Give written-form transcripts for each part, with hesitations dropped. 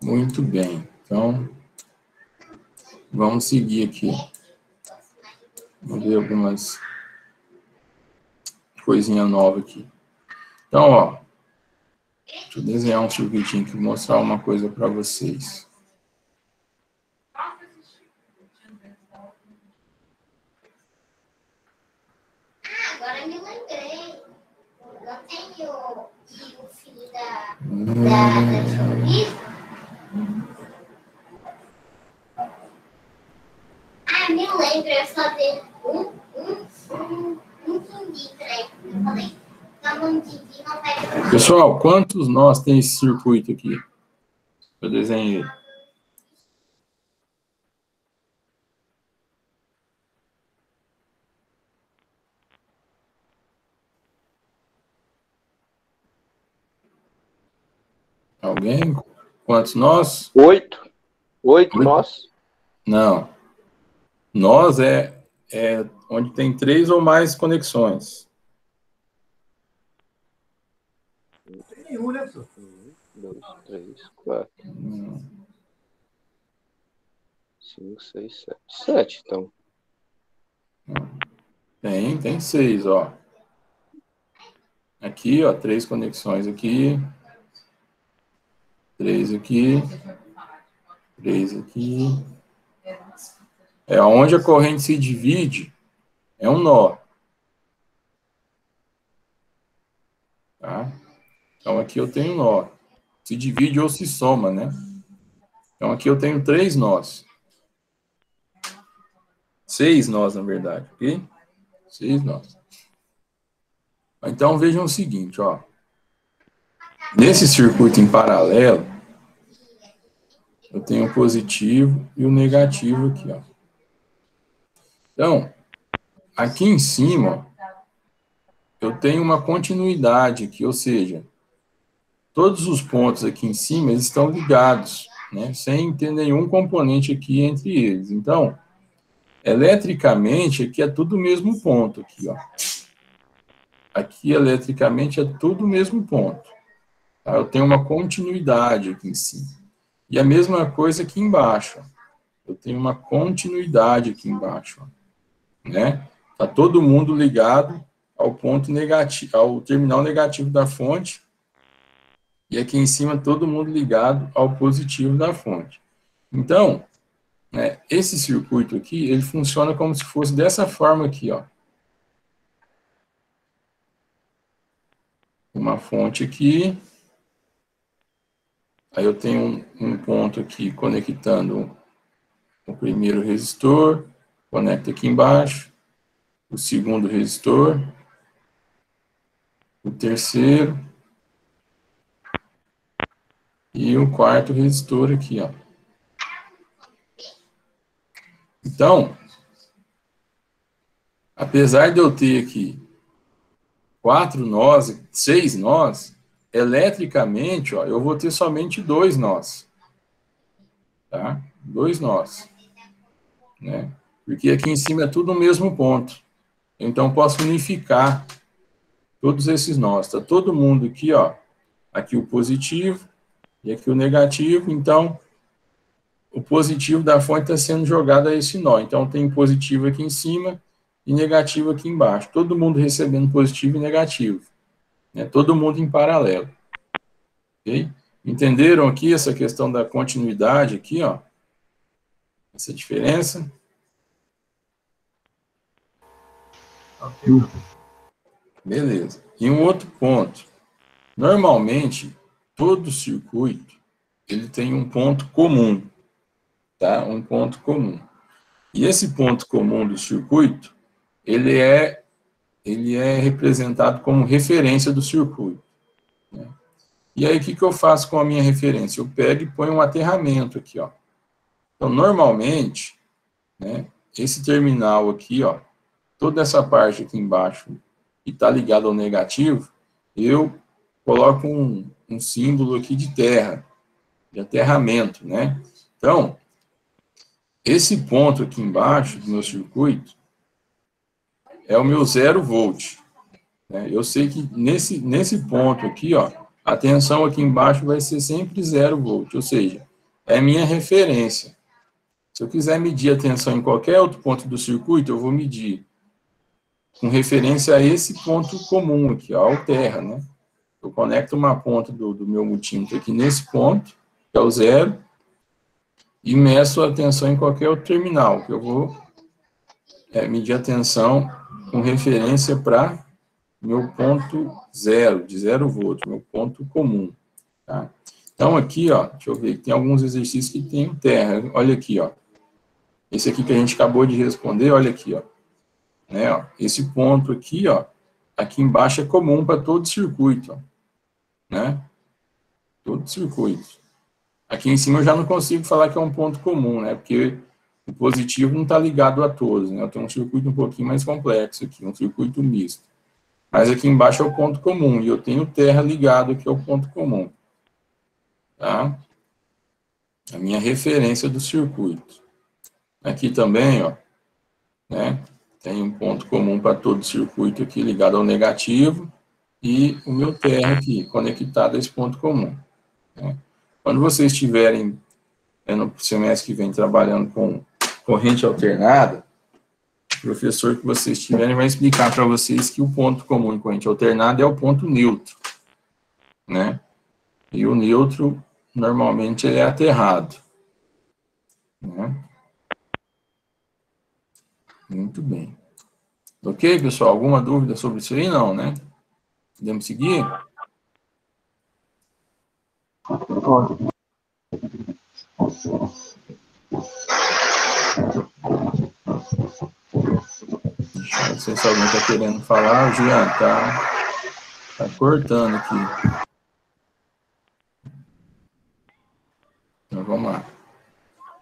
Muito bem. Então, vamos seguir aqui. Vamos ver algumas coisinhas novas aqui. Então, ó, deixa eu desenhar um circuitinho aqui, mostrar uma coisa para vocês. Agora eu me lembrei. Não tem o filho da terrorista? Me lembro, eu só dei um quindim, peraí. Eu falei, toma um quindim, não pega. Pessoal, quantos nós tem esse circuito aqui? Eu desenhei. Alguém? Quantos nós? 8. 8 nós? Não. Nós é onde tem 3 ou mais conexões. Tem um, né, senhor? 1, 2, 3, 4, 5, 6, 7. 7, então. Tem 6, ó. Aqui, ó, 3 conexões aqui. 3 aqui. 3 aqui. É onde a corrente se divide, é um nó. Tá? Então, aqui eu tenho um nó. Se divide ou se soma, né? Então, aqui eu tenho 3 nós. 6 nós, na verdade, ok? 6 nós. Então, vejam o seguinte, ó. Nesse circuito em paralelo, eu tenho o positivo e o negativo aqui, ó. Então, aqui em cima, ó, eu tenho uma continuidade aqui, ou seja, todos os pontos aqui em cima, eles estão ligados, né, sem ter nenhum componente aqui entre eles. Então, eletricamente, aqui é tudo o mesmo ponto, aqui, ó. Aqui, eletricamente, é tudo o mesmo ponto. Tá? Eu tenho uma continuidade aqui em cima. E a mesma coisa aqui embaixo, ó. Eu tenho uma continuidade aqui embaixo, ó, né? Tá todo mundo ligado ao ponto negativo, ao terminal negativo da fonte, e aqui em cima todo mundo ligado ao positivo da fonte. Então, né, esse circuito aqui, ele funciona como se fosse dessa forma aqui, ó. Uma fonte aqui, aí eu tenho um ponto aqui conectando o primeiro resistor, conecta aqui embaixo, o segundo resistor, o terceiro, e o quarto resistor aqui, ó. Então, apesar de eu ter aqui 4 nós, 6 nós, eletricamente, ó, eu vou ter somente 2 nós. Tá? 2 nós. Né? Porque aqui em cima é tudo o mesmo ponto. Então, posso unificar todos esses nós. Tá todo mundo aqui, ó. Aqui o positivo e aqui o negativo. Então, o positivo da fonte está sendo jogado a esse nó. Então, tem positivo aqui em cima e negativo aqui embaixo. Todo mundo recebendo positivo e negativo. Né? Todo mundo em paralelo. Ok? Entenderam aqui essa questão da continuidade aqui, ó? Essa diferença? Beleza. E um outro ponto. Normalmente, todo circuito, ele tem um ponto comum. Tá? Um ponto comum. E esse ponto comum do circuito, ele é representado como referência do circuito. Né? E aí, o que eu faço com a minha referência? Eu pego e ponho um aterramento aqui, ó. Então, normalmente, né, esse terminal aqui, ó, toda essa parte aqui embaixo, que está ligado ao negativo, eu coloco um símbolo aqui de terra, de aterramento, né? Então, esse ponto aqui embaixo do meu circuito é o meu 0 volt. Né? Eu sei que nesse ponto aqui, ó, a tensão aqui embaixo vai ser sempre 0 volt, ou seja, é minha referência. Se eu quiser medir a tensão em qualquer outro ponto do circuito, eu vou medir com referência a esse ponto comum aqui, ó, ao terra, né? Eu conecto uma ponta do meu multímetro aqui nesse ponto, que é o 0, e meço a tensão em qualquer outro terminal, que eu vou medir a tensão com referência para meu ponto 0, de 0 volts, meu ponto comum. Tá? Então, aqui, ó, deixa eu ver, tem alguns exercícios que tem terra. Olha aqui, ó. Esse aqui que a gente acabou de responder, olha aqui, ó. Né, ó, esse ponto aqui, ó, aqui embaixo é comum para todo circuito, ó, né? Todo circuito. Aqui em cima eu já não consigo falar que é um ponto comum, né? Porque o positivo não está ligado a todos, né? Eu tenho um circuito um pouquinho mais complexo aqui, um circuito misto. Mas aqui embaixo é o ponto comum, e eu tenho terra ligado aqui ao ponto comum. Tá? A minha referência do circuito. Aqui também, ó, né? Tem um ponto comum para todo circuito aqui ligado ao negativo, e o meu terra aqui, conectado a esse ponto comum. Né? Quando vocês estiverem no semestre que vem trabalhando com corrente alternada, o professor que vocês tiverem vai explicar para vocês que o ponto comum em corrente alternada é o ponto neutro, né? E o neutro, normalmente, ele é aterrado. Né? Muito bem. Ok, pessoal? Alguma dúvida sobre isso aí? Não, né? Podemos seguir? Deixa eu ver se alguém está querendo falar. O Jean tá cortando aqui. Então, vamos lá.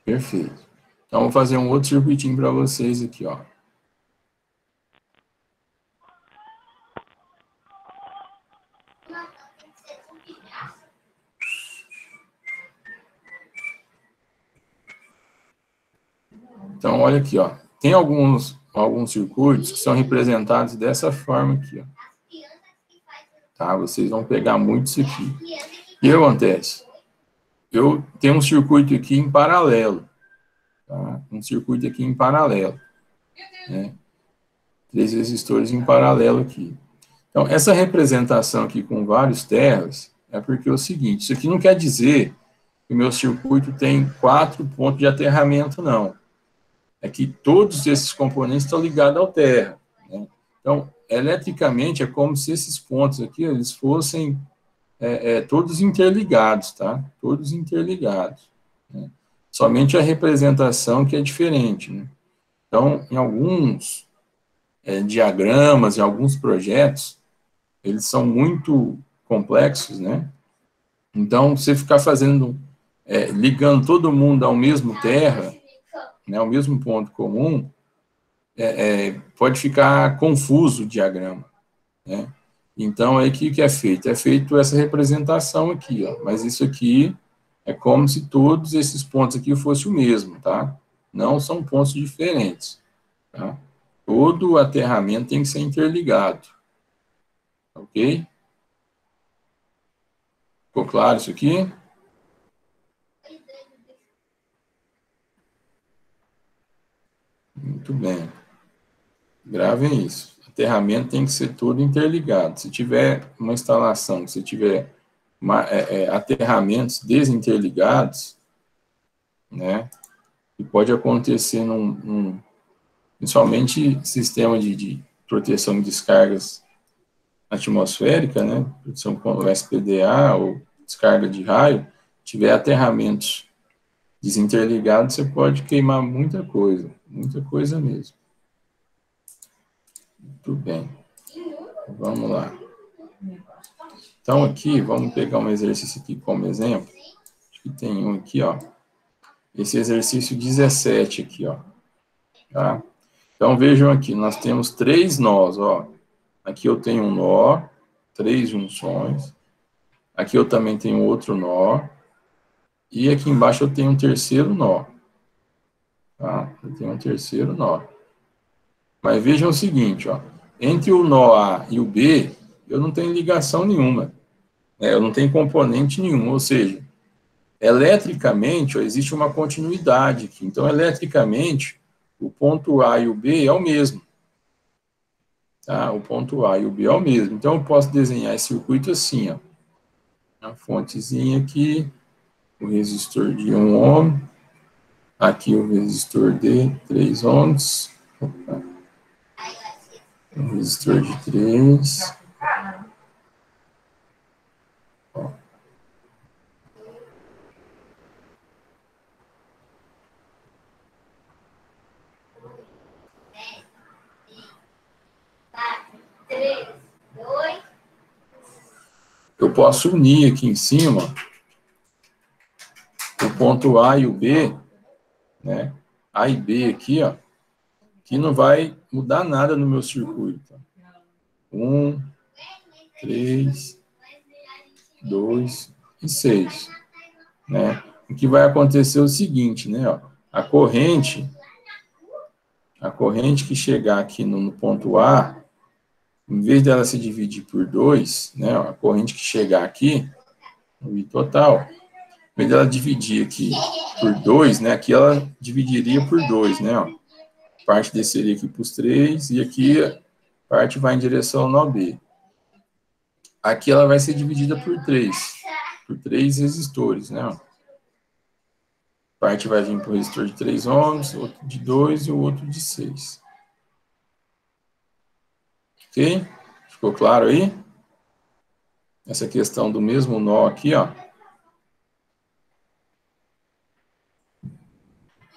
Perfeito. Então, vou fazer um outro circuitinho para vocês aqui, ó. Então, olha aqui, ó. Tem alguns circuitos que são representados dessa forma aqui, ó. Tá? Vocês vão pegar muito isso aqui. O que acontece? Eu tenho um circuito aqui em paralelo. Tá? Um circuito aqui em paralelo. Né? 3 resistores em paralelo aqui. Então, essa representação aqui com vários terras é porque é o seguinte, isso aqui não quer dizer que o meu circuito tem 4 pontos de aterramento, não. É que todos esses componentes estão ligados ao terra. Né? Então, eletricamente, é como se esses pontos aqui, eles fossem todos interligados, tá? Todos interligados. Né? Somente a representação que é diferente. Né? Então, em alguns diagramas, em alguns projetos, eles são muito complexos, né? Então, você ficar fazendo, ligando todo mundo ao mesmo terra, né, ao mesmo ponto comum, pode ficar confuso o diagrama, né? Então, aí o que é feito? É feito essa representação aqui, ó, mas isso aqui é como se todos esses pontos aqui fossem o mesmo, tá? Não são pontos diferentes, tá? Todo o aterramento tem que ser interligado, ok? Ficou claro isso aqui? Muito bem. Gravem isso. Aterramento tem que ser tudo interligado. Se tiver uma instalação, se tiver aterramentos desinterligados, né, que pode acontecer principalmente sistema de proteção de descargas atmosférica, né, proteção com SPDA ou descarga de raio, tiver aterramentos desinterligados, você pode queimar muita coisa mesmo. Muito bem. Vamos lá. Então, aqui, vamos pegar um exercício aqui como exemplo. Acho que tem um aqui, ó. Esse exercício 17 aqui, ó. Tá? Então, vejam aqui, nós temos 3 nós, ó. Aqui eu tenho um nó, 3 junções. Aqui eu também tenho outro nó. E aqui embaixo eu tenho um terceiro nó. Tá? Eu tenho um terceiro nó. Mas vejam o seguinte, ó. Entre o nó A e o B, eu não tenho ligação nenhuma. Eu não tenho componente nenhum, ou seja, Eletricamente, ó, existe uma continuidade aqui. Então, eletricamente, o ponto A e o B é o mesmo. Tá? O ponto A e o B é o mesmo. Então, eu posso desenhar esse circuito assim, ó. A fontezinha aqui, o resistor de 1 ohm, aqui o resistor de 3 ohms, opa. O resistor de 3. Ó. Eu posso unir aqui em cima o ponto A e o B, né? A e B aqui, ó, que não vai mudar nada no meu circuito. 1, 3, 2 e 6, né? O que vai acontecer é o seguinte, né? Ó, a corrente que chegar aqui no ponto A, em vez dela se dividir por 2, né? Ó, a corrente que chegar aqui, no I total, em vez dela dividir aqui por 2, né? Aqui ela dividiria por 2, né? Ó, parte desceria aqui para os 3 e aqui a parte vai em direção ao nó B. Aqui ela vai ser dividida por 3 resistores, né? Ó. Parte vai vir para o resistor de 3 ohms, outro de 2 e o outro de 6. Ok? Ficou claro aí? Essa questão do mesmo nó aqui, ó.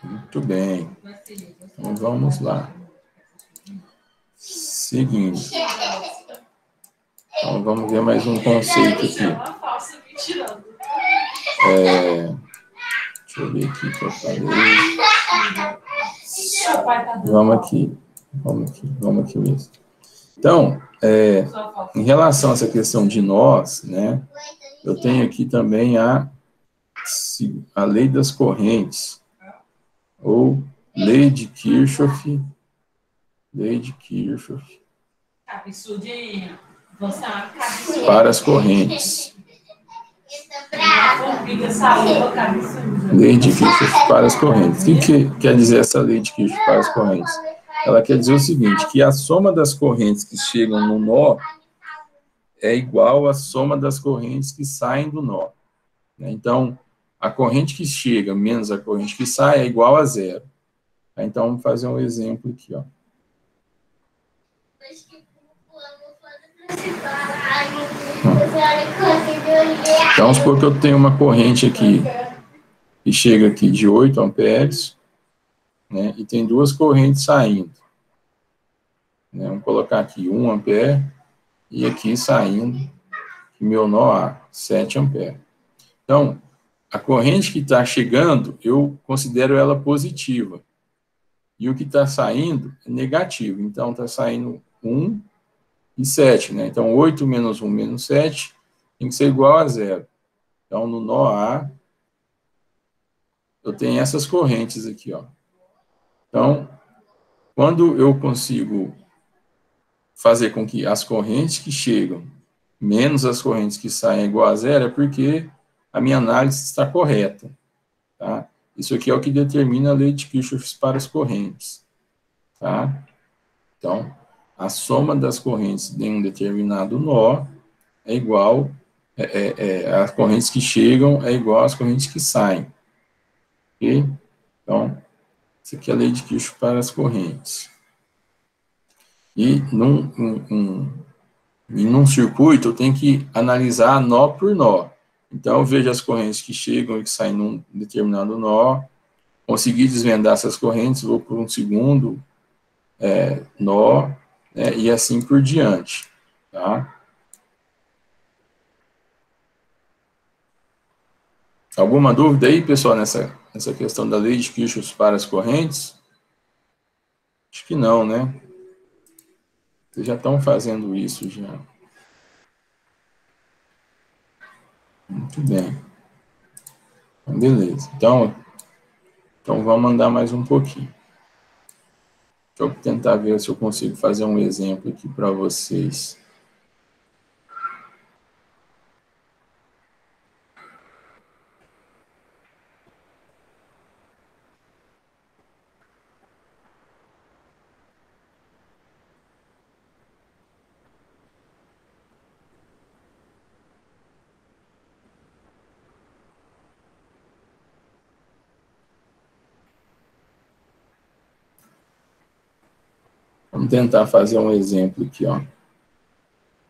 Muito bem. Então vamos lá. Seguindo. Então vamos ver mais um conceito aqui. Deixa eu ver aqui que eu falei. Vamos aqui mesmo. Então, em relação a essa questão de nós, né, eu tenho aqui também a lei das correntes, ou lei de Kirchhoff, para as correntes. Lei de Kirchhoff para as correntes. O que quer dizer essa lei de Kirchhoff para as correntes? Ela quer dizer o seguinte, que a soma das correntes que chegam no nó é igual à soma das correntes que saem do nó. Então, a corrente que chega menos a corrente que sai é igual a zero. Então, vamos fazer um exemplo aqui, ó. Então, vamos supor que eu tenho uma corrente aqui que chega aqui de 8 amperes, né, e tem duas correntes saindo. Né, vamos colocar aqui 1 ampere e aqui saindo, meu nó A, 7 amperes. Então, a corrente que está chegando, eu considero ela positiva. E o que está saindo é negativo. Então, está saindo 1 e 7, né? Então, 8 menos 1 menos 7 tem que ser igual a 0. Então, no nó A, eu tenho essas correntes aqui, ó. Então, quando eu consigo fazer com que as correntes que chegam menos as correntes que saem igual a 0, é porque a minha análise está correta. Tá? Isso aqui é o que determina a lei de Kirchhoff para as correntes. Tá? Então, a soma das correntes de um determinado nó é igual, as correntes que chegam é igual às correntes que saem. Ok? Então, isso aqui é a lei de Kirchhoff para as correntes. E em um circuito, eu tenho que analisar nó por nó. Então, eu vejo as correntes que chegam e que saem num determinado nó, consegui desvendar essas correntes, vou por um segundo nó, e assim por diante. Tá? Alguma dúvida aí, pessoal, nessa questão da lei de Kirchhoff para as correntes? Acho que não, né? Vocês já estão fazendo isso já. Muito bem. Então, beleza. Então vamos andar mais um pouquinho. Deixa eu tentar ver se eu consigo fazer um exemplo aqui para vocês. Vamos tentar fazer um exemplo aqui, ó.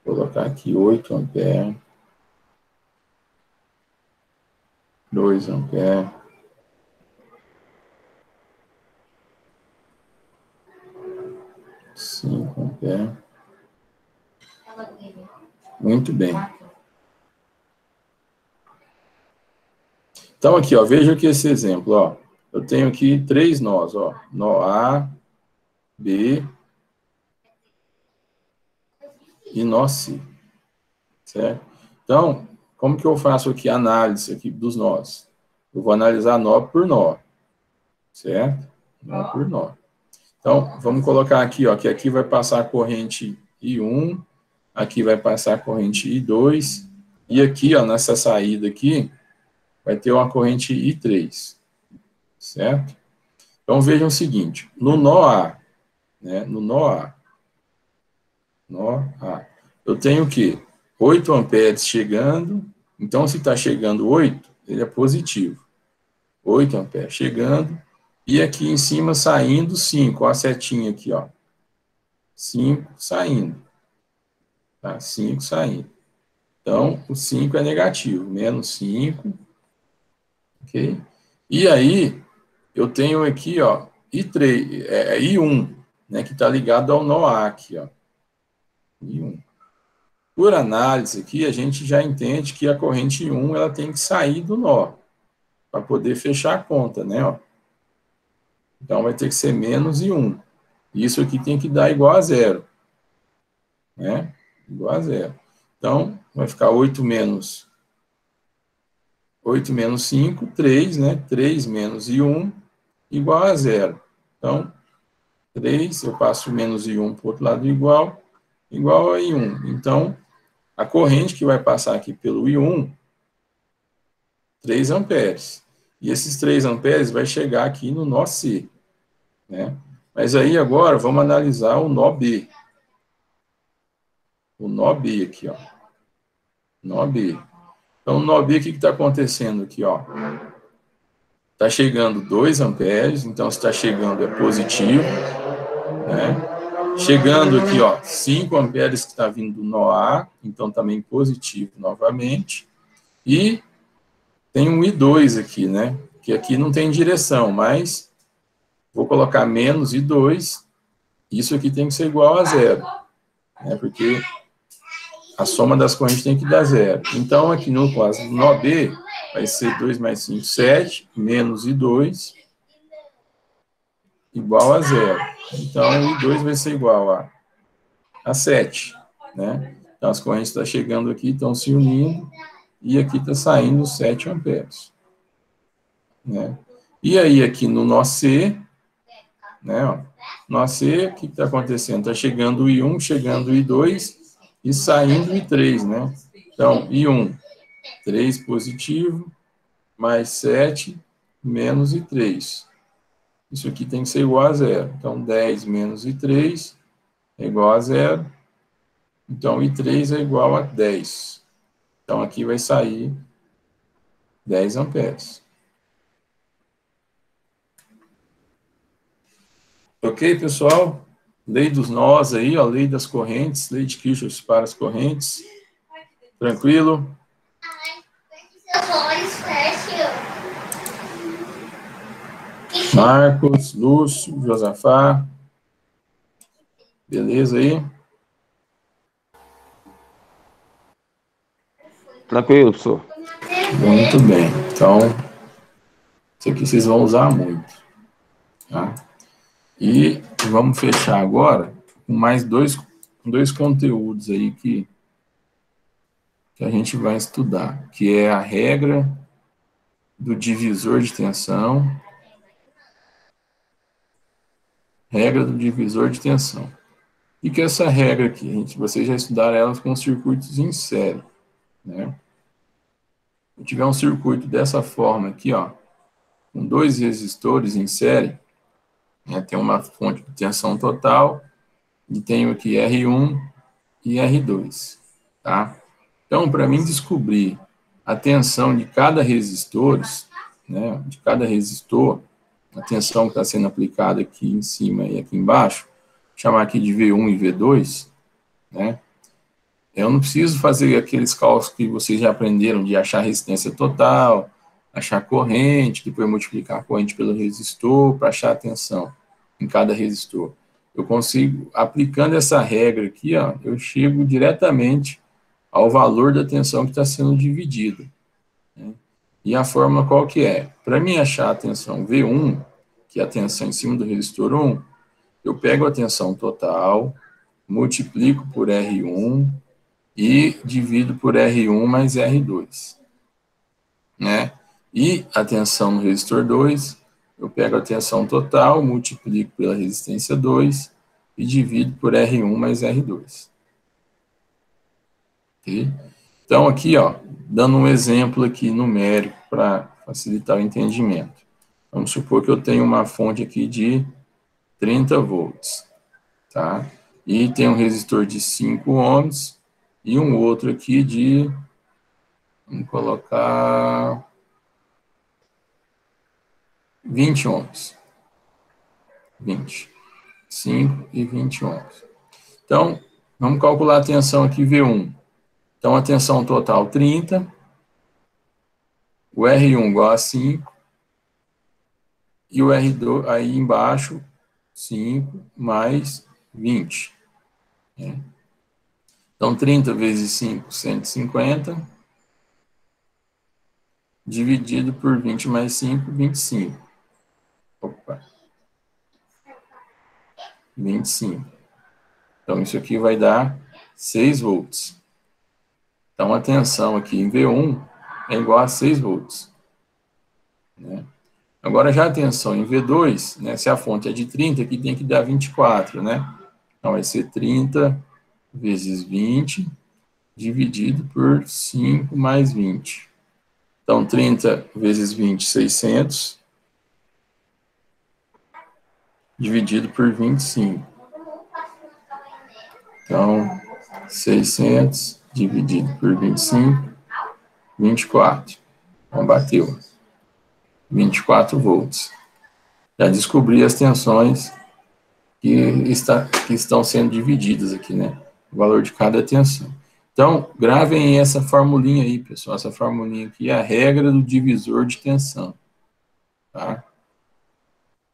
Vou colocar aqui 8 amperes, 2 amperes, 5 amperes. Muito bem. Então, aqui, ó, veja aqui esse exemplo, ó. Eu tenho aqui 3 nós, ó. Nó A, B e nó C. Certo? Então, como que eu faço aqui a análise aqui dos nós? Eu vou analisar nó por nó. Certo? Nó por nó. Então, vamos colocar aqui, ó, que aqui vai passar a corrente I1, aqui vai passar a corrente I2, e aqui, ó, nessa saída aqui, vai ter uma corrente I3, certo? Então, vejam o seguinte, no nó A, né, no nó A, eu tenho o quê? 8 amperes chegando, então, se está chegando 8, ele é positivo. 8 amperes chegando, e aqui em cima saindo 5, ó, a setinha aqui, ó. 5 saindo. Tá? 5 saindo. Então, o 5 é negativo, menos 5. Ok? E aí, eu tenho aqui, ó, I1, né, que está ligado ao nó A aqui, ó. I1. Por análise aqui, a gente já entende que a corrente I1, ela tem que sair do nó, para poder fechar a conta, né, ó. Então, vai ter que ser menos I1. Isso aqui tem que dar igual a 0. Né? Igual a 0. Então, vai ficar 8 menos 5, 3, né? 3 menos I1 igual a 0. Então, 3, eu passo menos I1 para o outro lado igual a I1. Então, a corrente que vai passar aqui pelo I1, 3 amperes. E esses 3 amperes vai chegar aqui no nó C. Né? Mas aí agora vamos analisar o nó B. O nó B aqui, ó. Nó B. Então, o nó B, o que está acontecendo aqui, ó? Está chegando 2 amperes, então se está chegando é positivo. Né? Chegando aqui, ó, 5 amperes que está vindo do nó A, então também positivo novamente. E tem um I2 aqui, né? Que aqui não tem direção, mas vou colocar menos I2, isso aqui tem que ser igual a 0, né? Porque a soma das correntes tem que dar 0. Então, aqui no caso do nó B, vai ser 2 mais 5, 7, menos I2, igual a 0. Então, I2 vai ser igual a 7. Né? Então, as correntes estão chegando aqui, estão se unindo, e aqui está saindo 7 amperes. Né? E aí, aqui no nó C, né, ó, nó C, o que está acontecendo? Está chegando o I1, chegando o I2, e saindo o I3, né? Então, I1, 3 positivo, mais 7, menos I3. Isso aqui tem que ser igual a 0. Então, 10 menos I3 é igual a 0. Então, I3 é igual a 10. Então, aqui vai sair 10 amperes. Ok, pessoal? Lei dos nós aí, ó, lei das correntes, lei de Kirchhoff para as correntes. Tranquilo? Seus olhos fecham. Marcos, Lúcio, Josafá. Beleza aí? Tranquilo, professor. Muito bem. Então, isso aqui vocês vão usar muito. Tá? E vamos fechar agora com mais dois conteúdos aí que a gente vai estudar, que é a regra do divisor de tensão. Regra do divisor de tensão. E que essa regra aqui, vocês já estudaram elas com circuitos em série. Né? Se tiver um circuito dessa forma aqui, ó, com 2 resistores em série, né, tem uma fonte de tensão total, e tenho aqui R1 e R2. Tá? Então, para mim descobrir a tensão de cada resistor, né, a tensão que está sendo aplicada aqui em cima e aqui embaixo, chamar aqui de V1 e V2, né? Eu não preciso fazer aqueles cálculos que vocês já aprenderam de achar resistência total, achar corrente, depois multiplicar a corrente pelo resistor para achar a tensão em cada resistor. Eu consigo, aplicando essa regra aqui, ó, eu chego diretamente ao valor da tensão que está sendo dividida, né? E a fórmula qual que é? Para mim achar a tensão V1, que é a tensão em cima do resistor 1, eu pego a tensão total, multiplico por R1 e divido por R1 mais R2, né? E a tensão no resistor 2, eu pego a tensão total, multiplico pela resistência 2 e divido por R1 mais R2. Okay? Então, aqui, ó, dando um exemplo aqui numérico para facilitar o entendimento. Vamos supor que eu tenho uma fonte aqui de 30 volts, tá? E tem um resistor de 5 ohms e um outro aqui de, vamos colocar, 20 ohms. 20. 5 e 20 ohms. Então, vamos calcular a tensão aqui V1. Então, a tensão total 30, o R1 igual a 5, e o R2 aí embaixo, 5 mais 20. Né? Então, 30 vezes 5, 150, dividido por 20 mais 5, 25. Opa. 25. Então, isso aqui vai dar 6 volts. Então, a tensão aqui em V1 é igual a 6 volts. Né? Agora, já a tensão em V2, né, se a fonte é de 30, aqui tem que dar 24, né? Então, vai ser 30 vezes 20, dividido por 5 mais 20. Então, 30 vezes 20, 600, dividido por 25. Então, 600 dividido por 25, 24. Então, bateu. 24 volts. Já descobri as tensões que estão sendo divididas aqui, né? O valor de cada tensão. Então, gravem essa formulinha aí, pessoal. Essa formulinha aqui é a regra do divisor de tensão. Tá?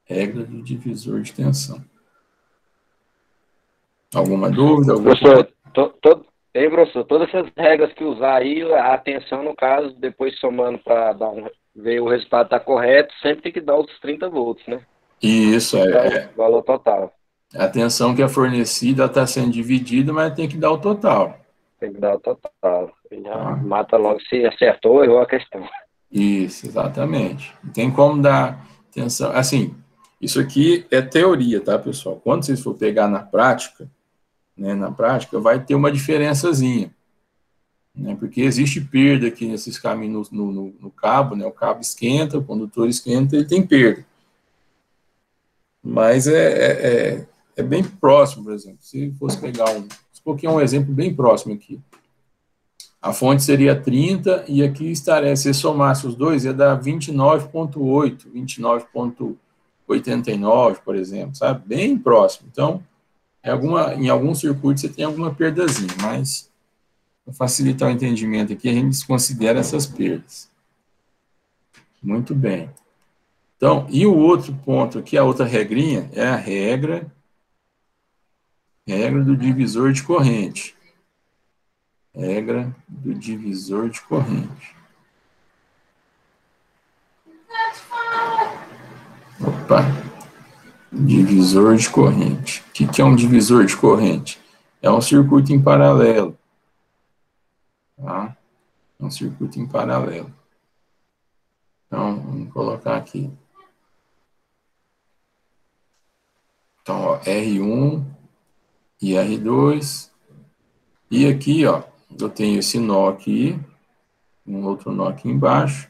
Regra do divisor de tensão. Alguma dúvida? Professor, professor, todas essas regras que usar aí, a tensão, no caso, depois somando para ver o resultado está correto, sempre tem que dar os 30 volts, né? Isso, O valor total. A tensão que é fornecida está sendo dividida, mas tem que dar o total. Tem que dar o total. Já mata logo se acertou ou errou a questão. Isso, exatamente. Não tem como dar tensão. Assim, isso aqui é teoria, tá, pessoal? Quando vocês for pegar na prática, né, vai ter uma diferençazinha. Né, porque existe perda aqui nesses caminhos no cabo, né? O cabo esquenta, o condutor esquenta, ele tem perda. Mas é bem próximo, por exemplo. Se fosse pegar um exemplo bem próximo aqui. A fonte seria 30 e aqui estaria, se somasse os dois, ia dar 29,8, 29,89, por exemplo, sabe? Bem próximo. Então, em algum circuito você tem alguma perdazinha, mas para facilitar o entendimento aqui, a gente desconsidera essas perdas. Muito bem. Então, e o outro ponto aqui, a outra regrinha, é a regra do divisor de corrente. Regra do divisor de corrente. Opa. Divisor de corrente. O que é um divisor de corrente? É um circuito em paralelo. Tá? É um circuito em paralelo. Então, vamos colocar aqui. Então, ó, R1 e R2. E aqui, ó, eu tenho esse nó aqui, um outro nó aqui embaixo.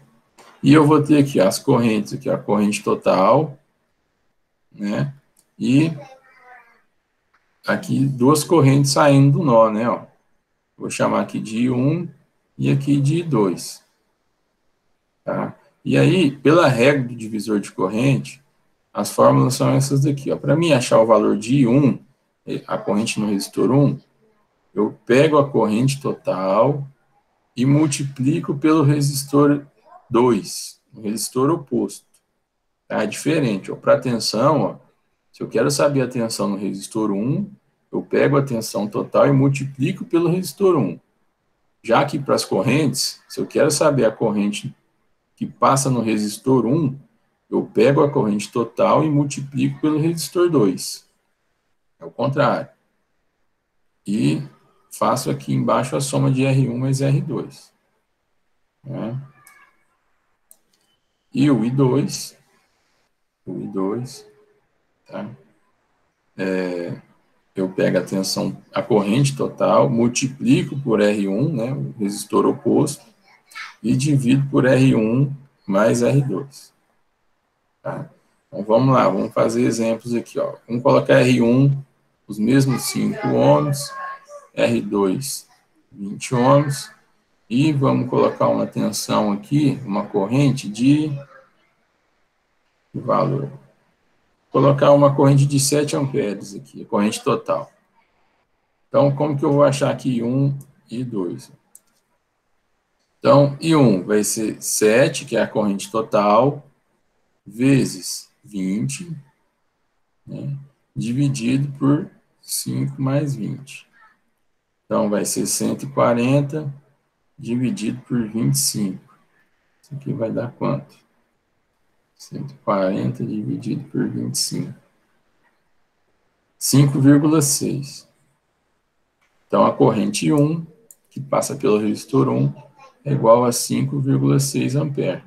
E eu vou ter aqui as correntes, aqui a corrente total, né? E aqui duas correntes saindo do nó, né? Ó. Vou chamar aqui de I1 e aqui de I2. Tá? E aí, pela regra do divisor de corrente, as fórmulas são essas daqui. Para mim achar o valor de I1, a corrente no resistor 1, eu pego a corrente total e multiplico pelo resistor 2, o resistor oposto. Tá? É diferente. Para a tensão, ó, se eu quero saber a tensão no resistor 1, eu pego a tensão total e multiplico pelo resistor 1. Já que para as correntes, se eu quero saber a corrente que passa no resistor 1, eu pego a corrente total e multiplico pelo resistor 2. É o contrário. E faço aqui embaixo a soma de R1 mais R2. Né? E o I2, tá? Eu pego a tensão, a corrente total, multiplico por R1, né, o resistor oposto, e divido por R1 mais R2. Tá? Então, vamos lá, vamos fazer exemplos aqui. Ó. Vamos colocar R1, os mesmos 5 ohms, R2, 20 ohms, e vamos colocar uma tensão aqui, uma corrente de valor. Vou colocar uma corrente de 7 amperes aqui, a corrente total. Então, como que eu vou achar aqui I1 e I2? Então, I1 vai ser 7, que é a corrente total, vezes 20, né, dividido por 5 mais 20. Então, vai ser 140 dividido por 25. Isso aqui vai dar quanto? 140 dividido por 25. 5,6. Então, a corrente 1, que passa pelo resistor 1, é igual a 5,6 amperes.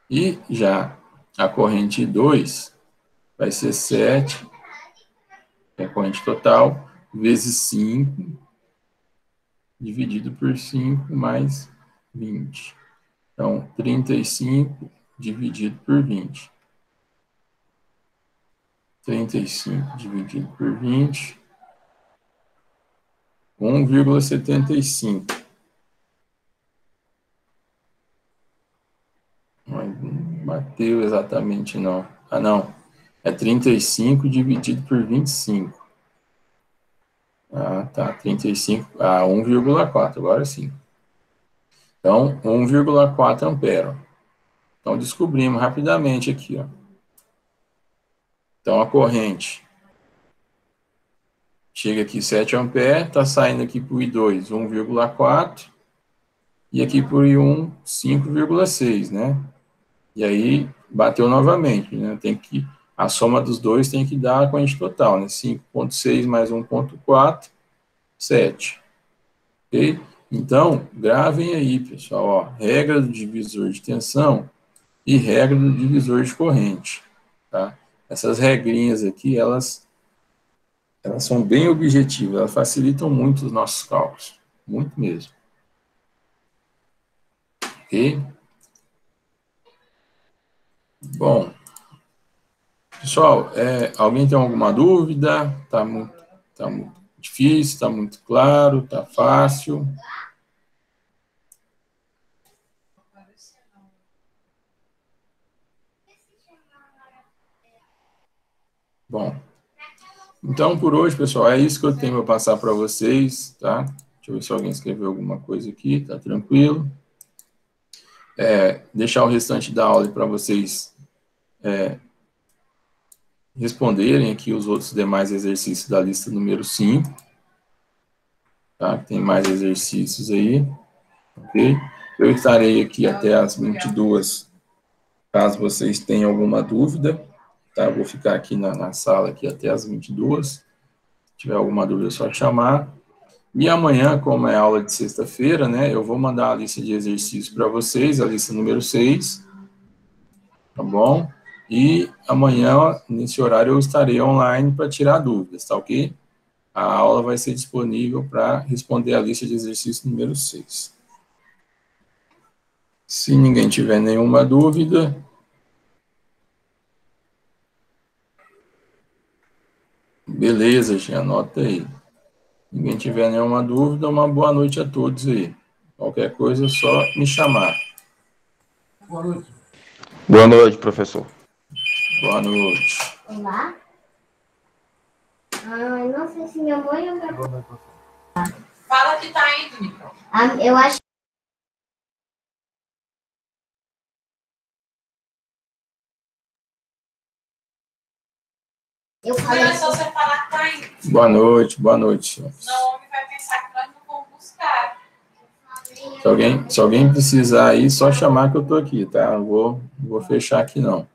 E já a corrente 2 vai ser 7, que é a corrente total, vezes 5, dividido por 5 mais 20. Então, 35 dividido por 20. 35 dividido por 20, 1,75. Não bateu exatamente, não. Ah, não. É 35 dividido por 25. Ah, tá. 35, 1,4, agora sim. Então, 1,4 ampere. Então, descobrimos rapidamente aqui, ó. Então, a corrente chega aqui 7 amperes, está saindo aqui para o I2 1,4 e aqui para o I1 5,6, né? E aí bateu novamente, né? Tem que, a soma dos dois tem que dar a corrente total, né? 5,6 mais 1,4, 7. Ok? Então, gravem aí, pessoal, ó, regra do divisor de tensão e regra do divisor de corrente, tá? Essas regrinhas aqui, elas são bem objetivas, elas facilitam muito os nossos cálculos, muito mesmo. Ok? Bom, pessoal, alguém tem alguma dúvida? Tá muito difícil, está muito claro, está fácil? Bom, então por hoje, pessoal, é isso que eu tenho para passar para vocês, tá? Deixa eu ver se alguém escreveu alguma coisa aqui, tá tranquilo. Deixar o restante da aula para vocês responderem aqui os outros demais exercícios da lista número 5. Tá? Tem mais exercícios aí, ok? Eu estarei aqui até as 22, caso vocês tenham alguma dúvida, tá? Eu vou ficar aqui na sala aqui até as 22. Se tiver alguma dúvida, é só chamar. E amanhã, como é aula de sexta-feira, né, eu vou mandar a lista de exercícios para vocês, a lista número 6, tá bom? E amanhã, nesse horário, eu estarei online para tirar dúvidas, tá ok? A aula vai ser disponível para responder a lista de exercício número 6. Se ninguém tiver nenhuma dúvida... Beleza, gente, anota aí. Ninguém tiver nenhuma dúvida, uma boa noite a todos aí. Qualquer coisa, é só me chamar. Boa noite. Boa noite, professor. Boa noite. Olá. Não sei se minha mãe ou minha... Fala que tá indo, Nicole. Eu acho. Eu Não falei. é só você falar que tá indo. Boa noite. Senão o homem vai pensar que nós não vamos buscar. Se alguém precisar aí, só chamar que eu tô aqui, tá? Não vou fechar aqui, não.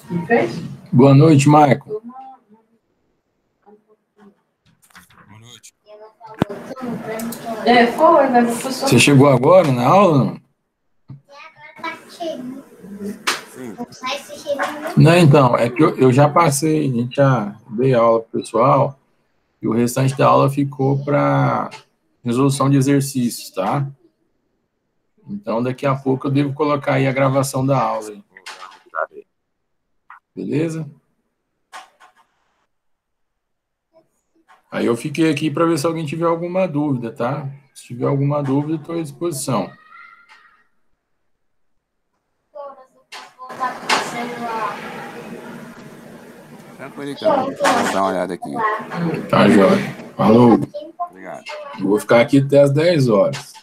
Não fez? Boa noite, Michael. Boa noite. Foi, mas o professor... Você chegou agora na aula, não? Agora tá chegando. Não sai se chegando. Não, então, é que eu já passei, a gente já dei aula pro pessoal, e o restante da aula ficou para resolução de exercícios, tá? Então, daqui a pouco eu devo colocar aí a gravação da aula. Hein? Beleza? Aí eu fiquei aqui para ver se alguém tiver alguma dúvida, tá? Se tiver alguma dúvida, estou à disposição. Tranquilo, então. Vou dar uma olhada aqui. Tá, jóia. Falou. Obrigado. Eu vou ficar aqui até as 10 horas.